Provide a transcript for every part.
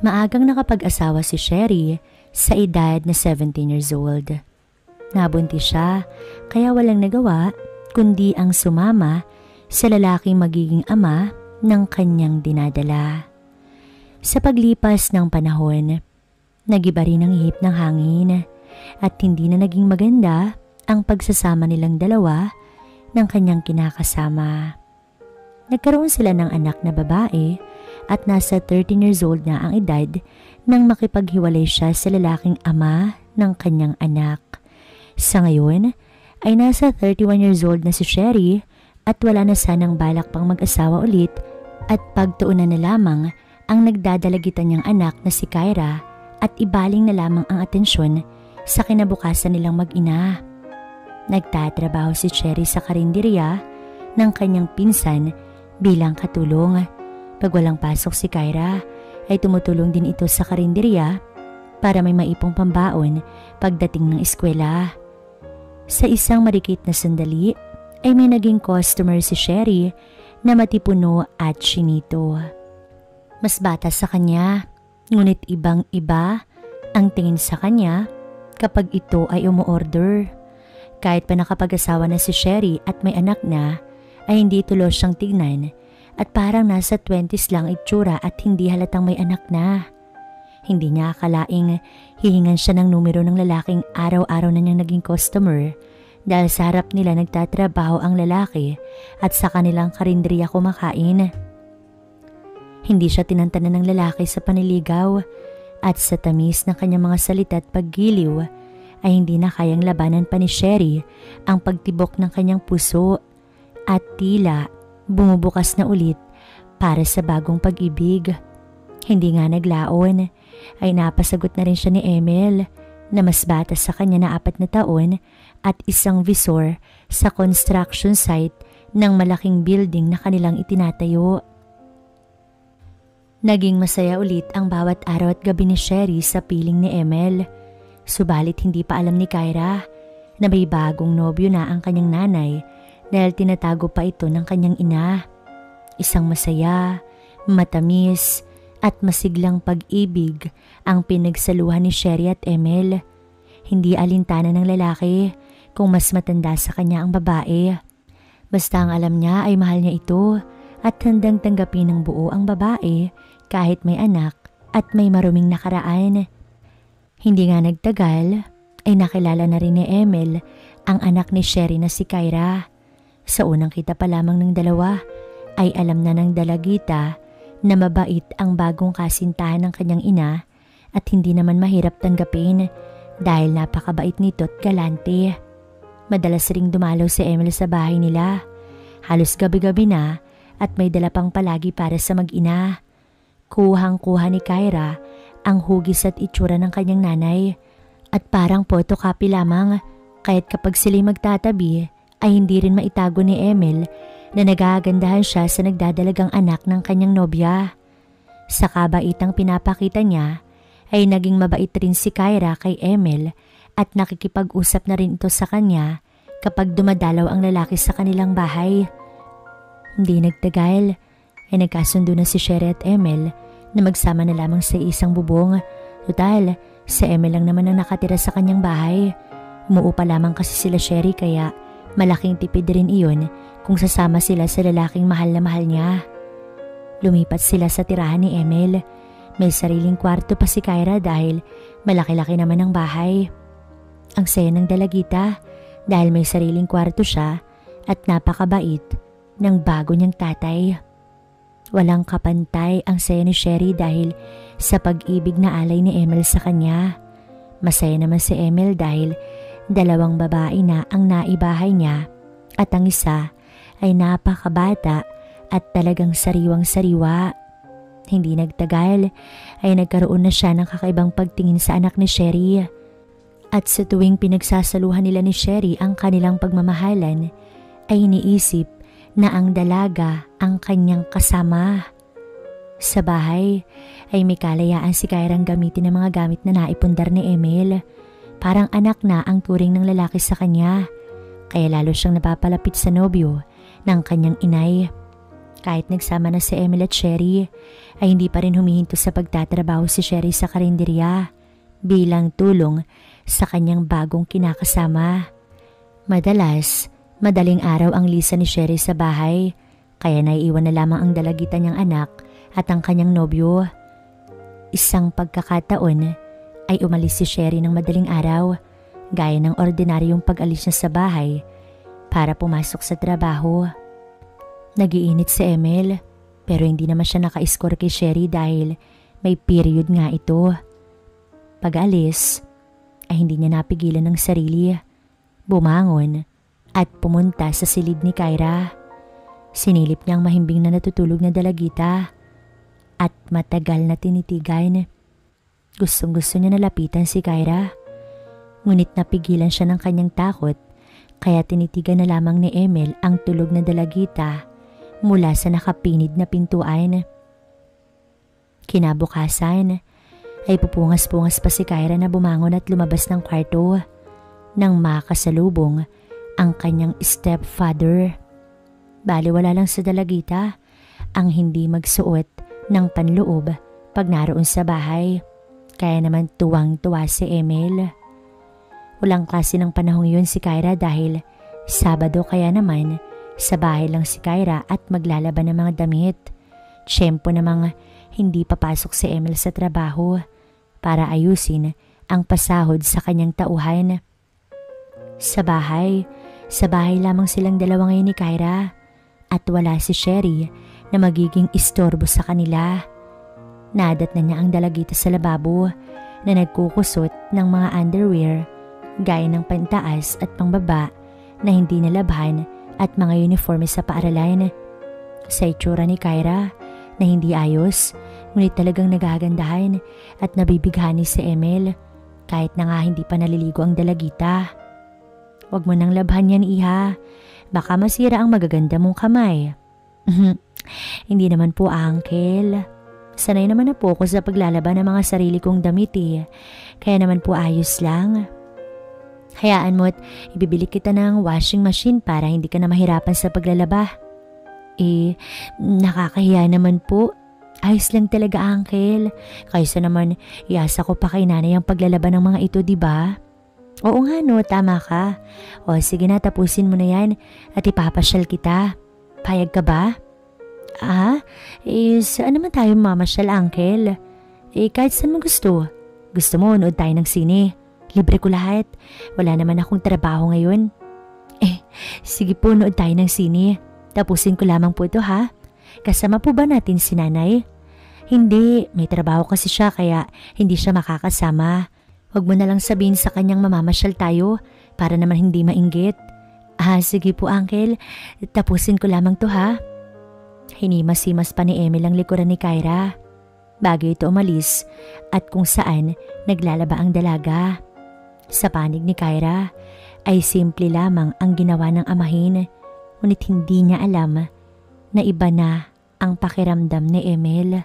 Maagang nakapag-asawa si Sherry sa edad na 17 years old. Nabuntis siya kaya walang nagawa kundi ang sumama sa lalaking magiging ama ng kanyang dinadala. Sa paglipas ng panahon, nagiba rin ang ihip ng hangin at hindi na naging maganda ang pagsasama nilang dalawa ng kanyang kinakasama. Nagkaroon sila ng anak na babae at nasa 13 years old na ang edad nang makipaghiwalay siya sa lalaking ama ng kanyang anak. Sa ngayon ay nasa 31 years old na si Sherry at wala na sanang balak pang mag-asawa ulit at pagtuunan na lamang ang nagdadalagitan niyang anak na si Kyra at ibaling na lamang ang atensyon sa kinabukasan nilang mag-ina. Nagtatrabaho si Sherry sa karinderya ng kanyang pinsan bilang katulong. Pag walang pasok si Kyra ay tumutulong din ito sa karinderya para may maipong pambaon pagdating ng eskwela. Sa isang marikit na sandali ay may naging customer si Sherry na matipuno at chinito. Mas bata sa kanya, ngunit ibang-iba ang tingin sa kanya kapag ito ay umu-order. Kahit pa nakapag-asawa na si Sherry at may anak na, ay hindi tulos siyang tignan at parang nasa 20s lang itsura at hindi halatang may anak na. Hindi niya akalaing hihingan siya ng numero ng lalaking araw-araw na niyang naging customer dahil sa harap nila nagtatrabaho ang lalaki at sa kanilang karinderya kumakain. Hindi siya tinantanan ng lalaki sa paniligaw at sa tamis ng kanyang mga salita at paggiliw ay hindi na kayang labanan pa ni Sherry ang pagtibok ng kanyang puso at tila bumubukas na ulit para sa bagong pag-ibig. Hindi nga naglaon ay napasagot na rin siya ni Emil na mas bata sa kanya na 4 na taon at isang visor sa construction site ng malaking building na kanilang itinatayo. Naging masaya ulit ang bawat araw at gabi ni Sherry sa piling ni Emil. Subalit hindi pa alam ni Kyra na may bagong nobyo na ang kanyang nanay dahil tinatago pa ito ng kanyang ina. Isang masaya, matamis at masiglang pag-ibig ang pinagsaluhan ni Sherry at Emil. Hindi alintana ng lalaki kung mas matanda sa kanya ang babae. Basta ang alam niya ay mahal niya ito at handang tanggapin ng buo ang babae kahit may anak at may maruming nakaraan. Hindi nga nagtagal ay nakilala na rin ni Emil ang anak ni Sherry na si Kyra. Sa unang kita pa lamang ng dalawa ay alam na ng dalagita na mabait ang bagong kasintahan ng kanyang ina at hindi naman mahirap tanggapin dahil napakabait nito at galante. Madalas ring dumalaw si Emil sa bahay nila. Halos gabi-gabi na at may dala pang palagi para sa mag-ina. Kuhang-kuha ni Kyra ang hugis at itsura ng kanyang nanay at parang photocopy lamang kahit kapag sila'y magtatabi ay hindi rin maitago ni Emil na nagagandahan siya sa nagdadalagang anak ng kanyang nobya. Sa kabaitang pinapakita niya ay naging mabait rin si Kyra kay Emil at nakikipag-usap na rin ito sa kanya kapag dumadalaw ang lalaki sa kanilang bahay. Hindi nagtagal ay nagkasundo na si Sherry at Emil na magsama na lamang sa isang bubong. Total, si Emil lang naman ang nakatira sa kanyang bahay. Umuupa lamang kasi sila Sherry kaya malaking tipid rin iyon kung sasama sila sa lalaking mahal na mahal niya. Lumipat sila sa tirahan ni Emil. May sariling kwarto pa si Kyra dahil malaki-laki naman ang bahay. Ang saya ng dalagita dahil may sariling kwarto siya at napakabait ng bago niyang tatay. Walang kapantay ang saya ni Sherry dahil sa pag-ibig na alay ni Emil sa kanya. Masaya naman si Emil dahil 2 babae na ang naibahay niya at ang isa ay napakabata at talagang sariwang-sariwa. Hindi nagtagal ay nagkaroon na siya ng kakaibang pagtingin sa anak ni Sherry. At sa tuwing pinagsasaluhan nila ni Sherry ang kanilang pagmamahalan ay iniisip na ang dalaga ang kanyang kasama. Sa bahay ay may kalayaan si Kyrang gamitin ng mga gamit na naipundar ni Emil. Parang anak na ang turing ng lalaki sa kanya, kaya lalo siyang napapalapit sa nobyo ng kanyang inay. Kahit nagsama na si Emil at Sherry, ay hindi pa rin humihinto sa pagtatrabaho si Sherry sa karinderya bilang tulong sa kanyang bagong kinakasama. Madalas, madaling araw ang lisan ni Sherry sa bahay, kaya naiiwan na lamang ang dalagitan niyang anak at ang kanyang nobyo. Isang pagkakataon ay umalis si Sherry ng madaling araw, gaya ng ordinaryong pag-alis niya sa bahay para pumasok sa trabaho. Nagiinit si Emil, pero hindi naman siya naka-score kay Sherry dahil may period nga ito. Pag-alis ay hindi niya napigilan ng sarili. Bumangon at pumunta sa silid ni Kyra. Sinilip niya ang mahimbing na natutulog na dalagita at matagal na tinitigan. Gustong-gusto niya nalapitan si Kyra, ngunit napigilan siya ng kanyang takot, kaya tinitigan na lamang ni Emil ang tulog na dalagita mula sa nakapinid na pintuan. Kinabukasan ay pupungas-pungas pa si Kyra na bumangon at lumabas ng kwarto nang makasalubong ang kanyang stepfather. Baliwala lang sa dalagita ang hindi magsuot ng panloob pag naroon sa bahay, kaya naman tuwang-tuwa si Emil. Walang klase ng panahong yun si Kyra dahil Sabado, kaya naman sa bahay lang si Kyra at maglalaban ng mga damit. Tiyempo namang hindi papasok si Emil sa trabaho para ayusin ang pasahod sa kanyang tauhan. Sa bahay lamang silang dalawa ngayon ni Kyra at wala si Sherry na magiging istorbo sa kanila. Nadat na niya ang dalagita sa lababo na nagkukusot ng mga underwear gaya ng pantaas at pangbaba na hindi nalabhan at mga uniforme sa paaralan. Sa itsura ni Kyra na hindi ayos, ngunit talagang nagagandahan at nabibighani si Emil kahit na nga hindi pa naliligo ang dalagita. Huwag mo nang labhan yan, iha. Baka masira ang magaganda mong kamay. Hindi naman po, uncle. Sanay naman na po ako sa paglalaban ng mga sarili kong damit eh. Kaya naman po ayos lang. Hayaan mo't ibibili kita ng washing machine para hindi ka na mahirapan sa paglalaba. Nakakahiya naman po. Ayos lang talaga, uncle. Kaysa naman iasa ko pa kay nanay ang paglalaba ng mga ito, diba? Oo nga no, tama ka. O sige na, tapusin mo na yan at ipapasyal kita. Payag ka ba? Saan naman tayo mamasyal, uncle? Kahit saan mo gusto. Gusto mo, nood tayo ng sine. Libre ko lahat. Wala naman akong trabaho ngayon. Sige po, nood tayo ng sine. Tapusin ko lamang po ito, ha? Kasama po ba natin si nanay? Hindi, may trabaho kasi siya kaya hindi siya makakasama. Huwag mo na lang sabihin sa kanyang mamamasyal tayo para naman hindi mainggit. Sige po, uncle. Tapusin ko lamang to, ha? Hinimas-himas pa ni Emil ang likuran ni Kyra bago ito umalis at kung saan naglalaba ang dalaga. Sa panig ni Kyra ay simple lamang ang ginawa ng amahin, ngunit hindi niya alam na iba na ang pakiramdam ni Emil.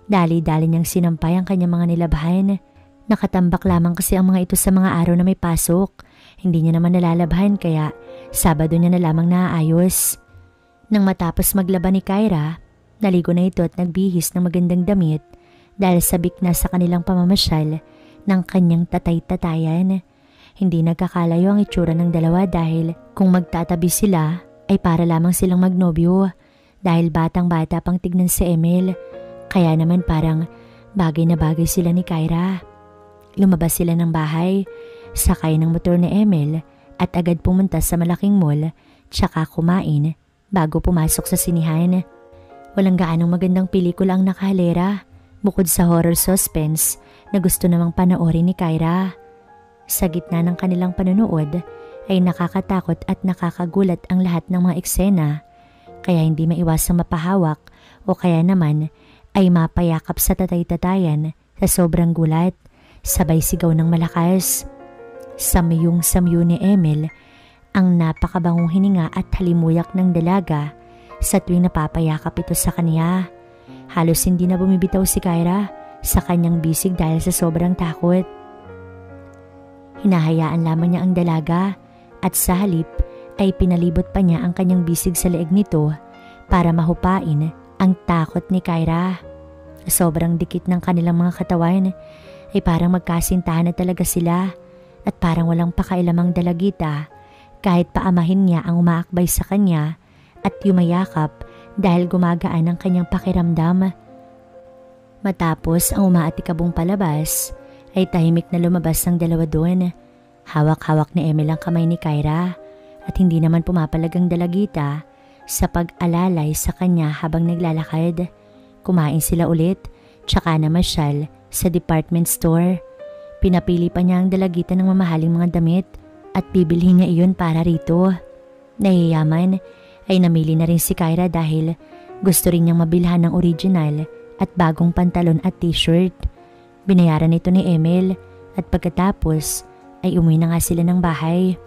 Dali-dali niyang sinampay ang kanyang mga nilabhan. Nakatambak lamang kasi ang mga ito sa mga araw na may pasok. Hindi niya naman nalalabhan kaya Sabado niya na lamang naaayos. Nang matapos maglaba ni Kyra, naligo na ito at nagbihis ng magandang damit dahil sabik na sa kanilang pamamasyal ng kanyang tatay-tatayan. Hindi nagkakalayo ang itsura ng dalawa dahil kung magtatabi sila ay para lamang silang magnobyo dahil batang-bata pang tignan si Emil. Kaya naman parang bagay na bagay sila ni Kyra. Lumabas sila ng bahay, sakay ng motor ni Emil at agad pumunta sa malaking mall tsaka kumain bago pumasok sa sinihan. Walang gaanong magandang pelikula ang nakahalera bukod sa horror suspense na gusto namang panoorin ni Kyra. Sa gitna ng kanilang panonood ay nakakatakot at nakakagulat ang lahat ng mga eksena kaya hindi maiwasang mapahawak o kaya naman ay mapayakap sa tatay-tatayan sa sobrang gulat. Sabay sigaw ng malakas. Samyung-samyo ni Emil ang napakabangong hininga at halimuyak ng dalaga sa tuwing napapayakap ito sa kanya. Halos hindi na bumibitaw si Kyra sa kanyang bisig dahil sa sobrang takot. Hinahayaan lamang niya ang dalaga at sa halip ay pinalibot pa niya ang kanyang bisig sa leeg nito para mahupain ang takot ni Kyra. Sobrang dikit ng kanilang mga katawan ay parang magkasintahan na talaga sila at parang walang pakailamang dalagita kahit paamahin niya ang umaakbay sa kanya at yumayakap dahil gumagaan ang kanyang pakiramdam. Matapos ang umaatikabong palabas ay tahimik na lumabas ang dalawa doon. Hawak-hawak ni Emil ang kamay ni Kyra at hindi naman pumapalag ang dalagita sa pag-alalay sa kanya habang naglalakad. Kumain sila ulit tsaka namasyal sa department store. Pinapili pa niya ang dalagita ng mamahaling mga damit at bibilhin niya iyon para rito. Nahiyaman ay namili na rin si Kyra dahil gusto rin niyang mabilhan ng original at bagong pantalon at t-shirt. Binayaran ito ni Emil at pagkatapos ay umuwi na nga sila ng bahay.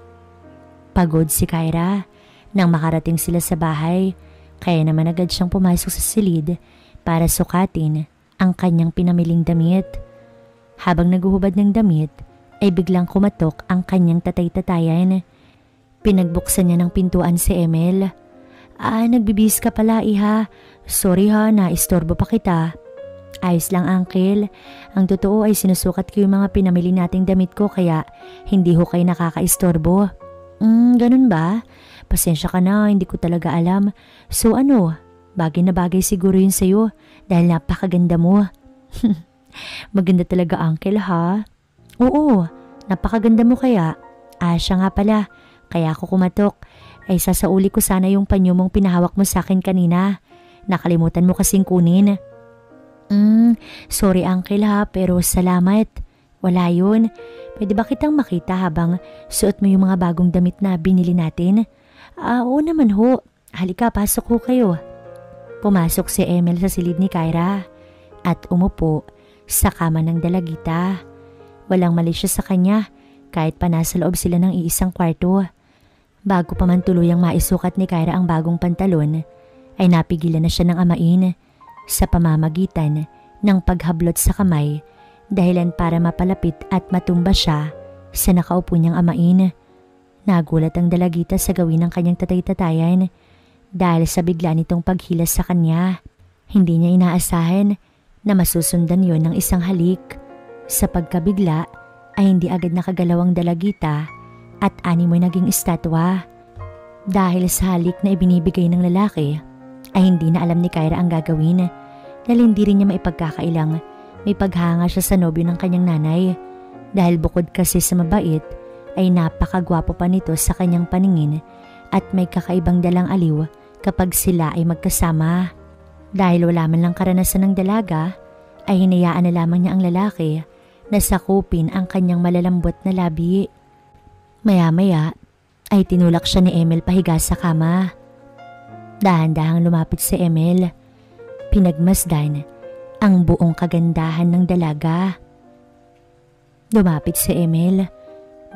Pagod si Kyra nang makarating sila sa bahay, kaya naman agad siyang pumasok sa silid para sukatin ang kanyang pinamiling damit. Habang naguhubad ng damit ay biglang kumatok ang kanyang tatay-tatayan. Pinagbuksan niya ng pintuan si Emil. Nagbibihis ka pala, iha. Sorry ha, naistorbo pa kita. Ayos lang, uncle. Ang totoo ay sinusukat ko yung mga pinamili nating damit ko kaya hindi ho kayo nakakaistorbo. Ganun ba? Pasensya ka na, hindi ko talaga alam. So bagay na bagay siguro yun sa'yo dahil napakaganda mo. Maganda talaga, uncle, ha? Oo, napakaganda mo kaya. Siya nga pala, kaya ako kumatok. Ay sasauli ko sana yung panyo mong pinahawak mo sa akin kanina. Nakalimutan mo kasing kunin. Sorry uncle ha, pero salamat. Wala yun. Pwede ba kitang makita habang suot mo yung mga bagong damit na binili natin? Oo naman ho. Halika, pasok ho kayo. Pumasok si Emil sa silid ni Kyra at umupo sa kama ng dalagita. Walang mali siya sa kanya kahit pa nasa loob sila ng iisang kwarto. Bago pa man tuluyang maisukat ni Kyra ang bagong pantalon, ay napigilan na siya ng amain sa pamamagitan ng paghablot sa kamay dahilan para mapalapit at matumba siya sa nakaupo niyang amain. Nagulat ang dalagita sa gawin ng kanyang tatay-tatayan dahil sa bigla nitong paghilas sa kanya. Hindi niya inaasahan na masusundan yon ng isang halik. Sa pagkabigla ay hindi agad nakagalaw ang dalagita at animoy naging estatwa. Dahil sa halik na ibinibigay ng lalaki ay hindi na alam ni Kyra ang gagawin dahil hindi rin niya maipagkakailang may paghanga siya sa nobyo ng kanyang nanay dahil bukod kasi sa mabait ay napakagwapo pa nito sa kanyang paningin at may kakaibang dalang aliw kapag sila ay magkasama. Dahil wala man lang karanasan ng dalaga ay hinayaan na lamang niya ang lalaki na sakupin ang kanyang malalambot na labi. Maya-maya ay tinulak siya ni Emil pahiga sa kama. Dahan-dahang lumapit si Emil. Pinagmasdan ang buong kagandahan ng dalaga. Lumapit si Emil.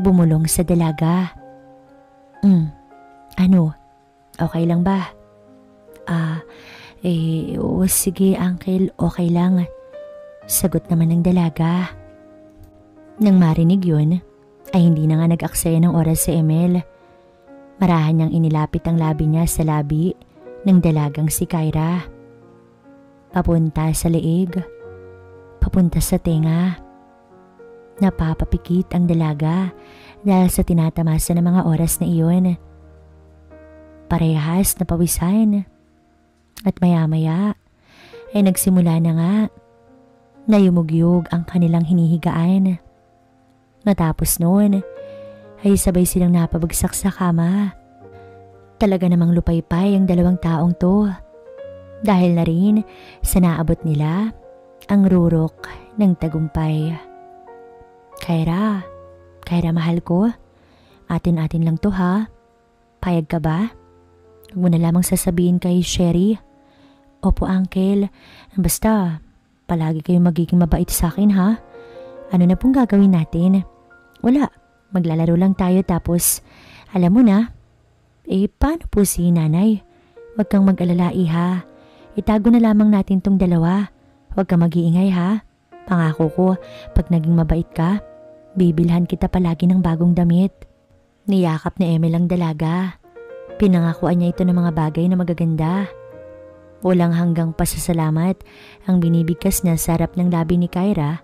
Bumulong sa dalaga. Okay lang ba? Sige uncle, okay lang. Sagot naman ng dalaga. Nang marinig yun, ay hindi na nga nag-aksaya ng oras si Emil. Marahan niyang inilapit ang labi niya sa labi ng dalagang si Kyra. Papunta sa leeg, papunta sa tenga. Napapapikit ang dalaga dahil sa tinatamasa ng mga oras na iyon. Parehas na pawisan at maya-maya ay nagsimula na nga na yumugyog ang kanilang hinihigaan. Matapos noon ay sabay silang napabagsak sa kama. Talaga namang lupaypay ang dalawang taong to dahil na rin sa naabot nila ang rurok ng tagumpay. Kyra, mahal ko. Atin-atin lang to ha. Payag ka ba? Huwag mo na lamang sasabihin kay Sherry. Opo uncle, basta palagi kayong magiging mabait sa akin ha. Ano na pong gagawin natin? Wala, maglalaro lang tayo tapos alam mo na. Paano po si nanay? Huwag kang mag-alala iha. Itago na lamang natin tong dalawa. Huwag kang mag-iingay ha. Pangako ko, pag naging mabait ka, bibilhan kita palagi ng bagong damit. Niyakap ni Emil ang dalaga. Pinangakuan niya ito ng mga bagay na magaganda Walang hanggang pasasalamat ang binibigkas niya sa harap ng labi ni Kyra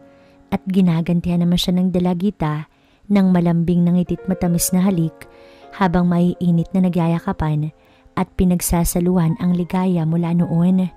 at ginagantihan naman siya ng dalagita ng malambing ng ngitit matamis na halik habang maiinit na nagyayakapan at pinagsasaluhan ang ligaya mula noon.